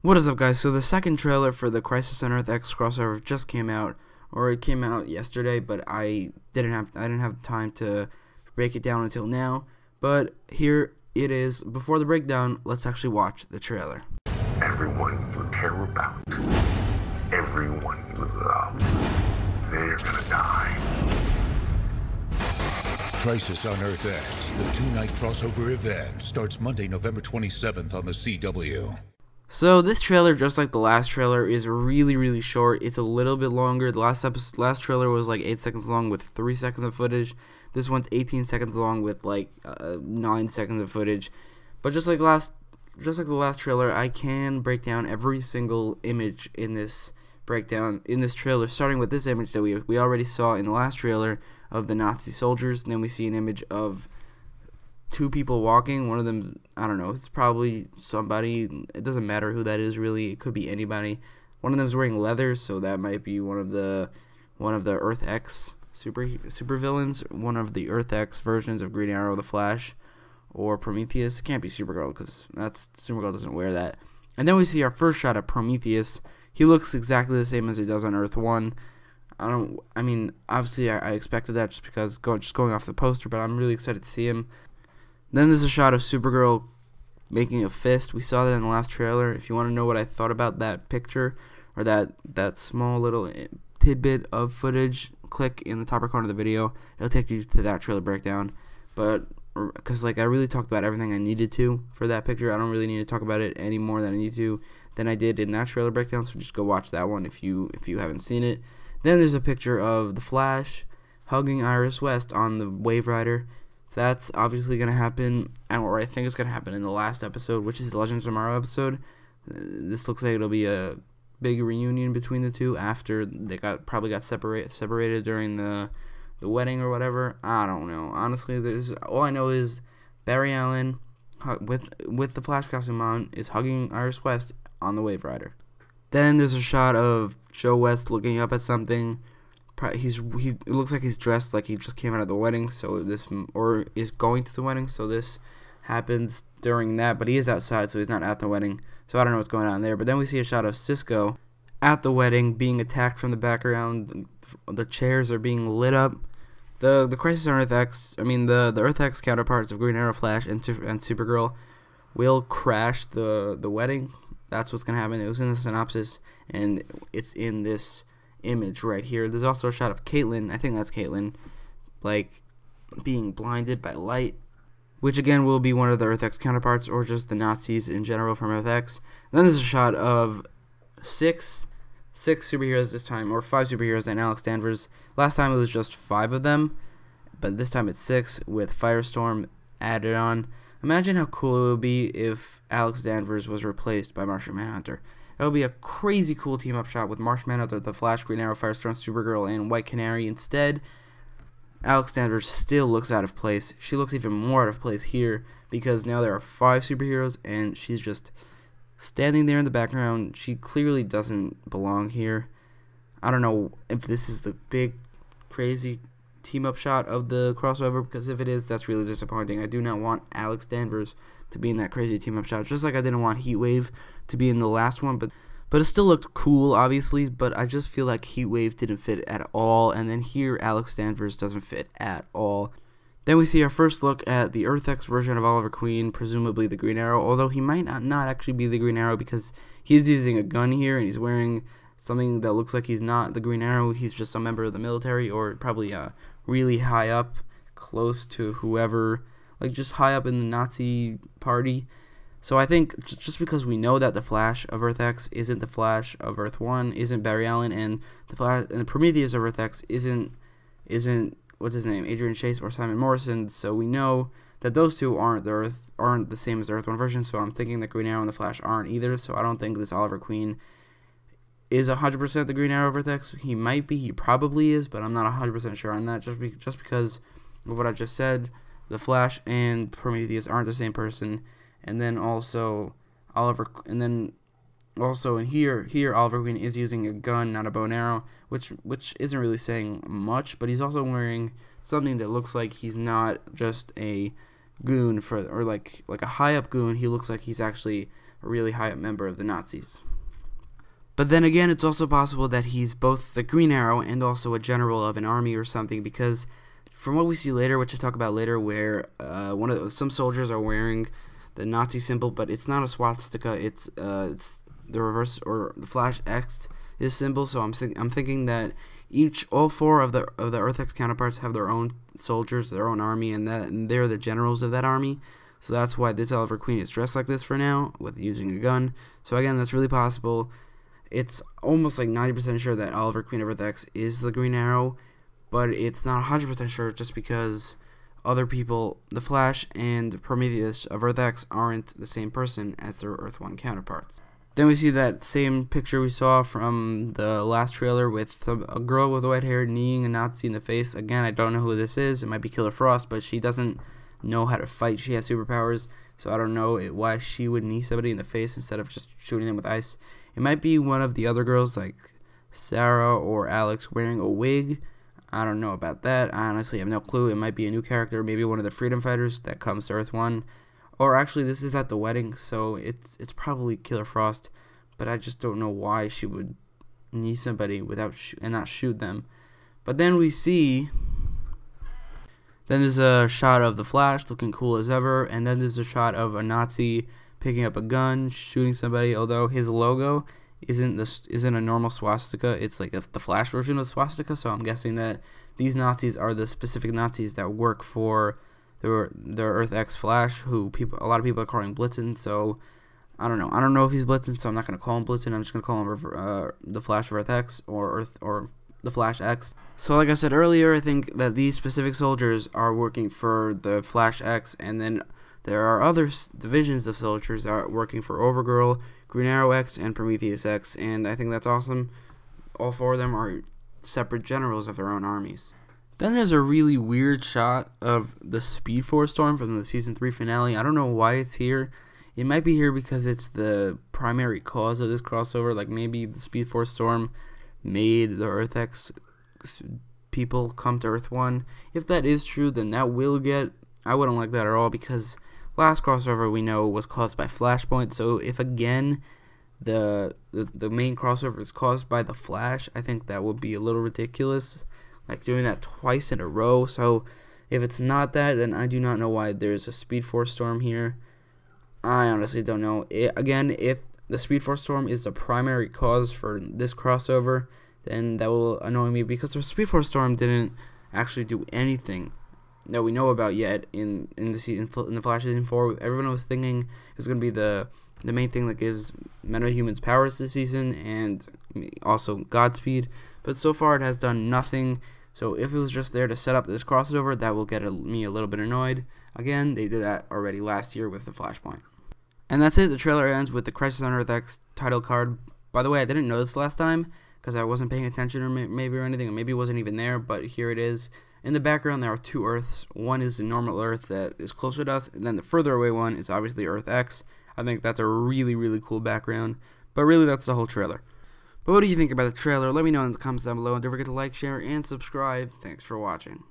What is up, guys? So the second trailer for the Crisis on Earth X crossover just came out, or it came out yesterday, but I didn't have time to break it down until now. But here it is. Before the breakdown, let's actually watch the trailer. Everyone you care about, everyone you love, they're gonna die. Crisis on Earth X, the two-night crossover event, starts Monday, November 27th on the CW. So this trailer, just like the last trailer, is really short. It's a little bit longer. The last trailer was like 8 seconds long with 3 seconds of footage. This one's 18 seconds long with like 9 seconds of footage. But just like the last trailer, I can break down every single image in this trailer, starting with this image that we already saw in the last trailer of the Nazi soldiers. And then we see an image of two people walking. One of them, I don't know, it's probably somebody. It doesn't matter who that is, really. It could be anybody. One of them is wearing leather, so that might be one of the Earth X super villains, one of the Earth X versions of Green Arrow, the Flash, or Prometheus. It can't be Supergirl, because Supergirl doesn't wear that. And then we see our first shot of Prometheus. He looks exactly the same as he does on Earth 1. I mean, obviously I expected that just because going off the poster, but I'm really excited to see him. Then there's a shot of Supergirl making a fist. We saw that in the last trailer. If you want to know what I thought about that picture, or that small little tidbit of footage, click in the top right corner of the video. It'll take you to that trailer breakdown. But because I really talked about everything I needed to for that picture, I don't really need to talk about it any more than I did in that trailer breakdown. So just go watch that one if you haven't seen it. Then there's a picture of the Flash hugging Iris West on the Wave Rider. That's obviously going to happen, or I think it's going to happen in the last episode, which is the Legends of Tomorrow episode. This looks like it'll be a big reunion between the two after they probably got separated during the wedding or whatever. I don't know. Honestly, all I know is Barry Allen with the Flash costume on is hugging Iris West on the Wave Rider. Then there's a shot of Joe West looking up at something. It looks like he's dressed like he just came out of the wedding, or is going to the wedding, so this happens during that, but he is outside, so he's not at the wedding, so I don't know what's going on there. But then we see a shot of Cisco at the wedding being attacked from the background. The chairs are being lit up. The Crisis on Earth X, the Earth X counterparts of Green Arrow, Flash, and Supergirl will crash the wedding. That's what's going to happen. It was in the synopsis, and it's in this image right here. There's also a shot of Caitlin, I think that's Caitlin, like being blinded by light, which again will be one of the Earth X counterparts, or just the Nazis in general from Earth X. Then there's a shot of six superheroes this time, or 5 superheroes and Alex Danvers. Last time it was just 5 of them, but this time it's 6 with Firestorm added on. Imagine how cool it would be if Alex Danvers was replaced by Martian Manhunter. That would be a crazy cool team-up shot with Martian Manhunter, the Flash, Green Arrow, Firestorm, Supergirl, and White Canary. Instead, Alex Danvers still looks out of place. She looks even more out of place here because now there are 5 superheroes, and she's just standing there in the background. She clearly doesn't belong here. I don't know if this is the big, crazy team-up shot of the crossover, because if it is, that's really disappointing. I do not want Alex Danvers to be in that crazy team-up shot, just like I didn't want Heatwave to be in the last one, but it still looked cool, obviously, but I just feel like Heatwave didn't fit at all, and then here Alex Danvers doesn't fit at all. Then we see our first look at the Earth X version of Oliver Queen, presumably the Green Arrow, although he might not actually be the Green Arrow because he's using a gun here, and he's wearing something that looks like he's not the Green Arrow. He's just a member of the military, or probably really high up, close to whoever, like just high up in the Nazi party. So I think just because we know that the Flash of Earth X isn't the Flash of Earth 1, isn't Barry Allen, and the Prometheus of Earth X isn't what's his name, Adrian Chase or Simon Morrison, so we know that those two aren't the same as the Earth 1 version, so I'm thinking that Green Arrow and the Flash aren't either, so I don't think this Oliver Queen is 100% the Green Arrow of Earth X. He might be, he probably is, but I'm not 100% sure on that, just because of what I just said. The Flash and Prometheus aren't the same person. And then also in here Oliver Queen is using a gun, not a bow and arrow, which isn't really saying much, but he's also wearing something that looks like he's not just a goon or like a high up goon. He looks like he's actually a really high member of the Nazis. But then again, it's also possible that he's both the Green Arrow and also a general of an army or something, because from what we see later, which I'll talk about later, where some soldiers are wearing the Nazi symbol, but it's not a swastika, it's the reverse, or the Flash X is symbol. So I'm thinking that all four of the Earth X counterparts have their own soldiers, their own army, and they're the generals of that army. So that's why this Oliver Queen is dressed like this for now, with using a gun. So again, that's really possible. It's almost like 90% sure that Oliver Queen of Earth X is the Green Arrow, but it's not 100% sure just because other people, the Flash and Prometheus of Earth X, aren't the same person as their Earth 1 counterparts. Then we see that same picture we saw from the last trailer with a girl with white hair kneeing a Nazi in the face. Again, I don't know who this is. It might be Killer Frost, but she doesn't know how to fight. She has superpowers, so I don't know why she would knee somebody in the face instead of just shooting them with ice. It might be one of the other girls, like Sarah or Alex, wearing a wig. I don't know about that. I honestly have no clue. It might be a new character, maybe one of the freedom fighters that comes to Earth 1. Or actually, this is at the wedding, so it's probably Killer Frost, but I just don't know why she would knee somebody and not shoot them. But then there's a shot of the Flash looking cool as ever, and then there's a shot of a Nazi picking up a gun, shooting somebody, although his logo isn't a normal swastika. It's like the Flash version of the swastika, so I'm guessing that these Nazis are the specific Nazis that work for the Earth X Flash, who a lot of people are calling Blitzen. So I don't know. I don't know if he's Blitzen, so I'm not gonna call him Blitzen. I'm just gonna call him the Flash of Earth X or the Flash X. So like I said earlier, I think that these specific soldiers are working for the Flash X, and then there are other divisions of soldiers that are working for Overgirl, Green Arrow X, and Prometheus X, and I think that's awesome. All four of them are separate generals of their own armies. Then there's a really weird shot of the Speed Force storm from the Season 3 finale. I don't know why it's here. It might be here because it's the primary cause of this crossover. Like maybe the Speed Force storm made the Earth X people come to Earth 1. If that is true, then that will get... I wouldn't like that at all, because last crossover we know was caused by Flashpoint. So if again the main crossover is caused by the Flash, I think that would be a little ridiculous, like doing that twice in a row. So if it's not that, then I do not know why there's a Speed Force storm here. I honestly don't know. Again, if the Speed Force storm is the primary cause for this crossover, then that will annoy me, because the Speed Force storm didn't actually do anything that we know about yet in the Flash Season 4. Everyone was thinking it was going to be the main thing that gives metahumans powers this season, and also Godspeed, but so far it has done nothing. So if it was just there to set up this crossover, that will get me a little bit annoyed. Again, they did that already last year with the Flashpoint. And that's it. The trailer ends with the Crisis on Earth X title card. By the way, I didn't notice last time because I wasn't paying attention or anything, or maybe it wasn't even there, but here it is. In the background, there are two Earths. One is the normal Earth that is closer to us, and then the further away one is obviously Earth X. I think that's a really, really cool background. But really, that's the whole trailer. But what do you think about the trailer? Let me know in the comments down below, and don't forget to like, share, and subscribe. Thanks for watching.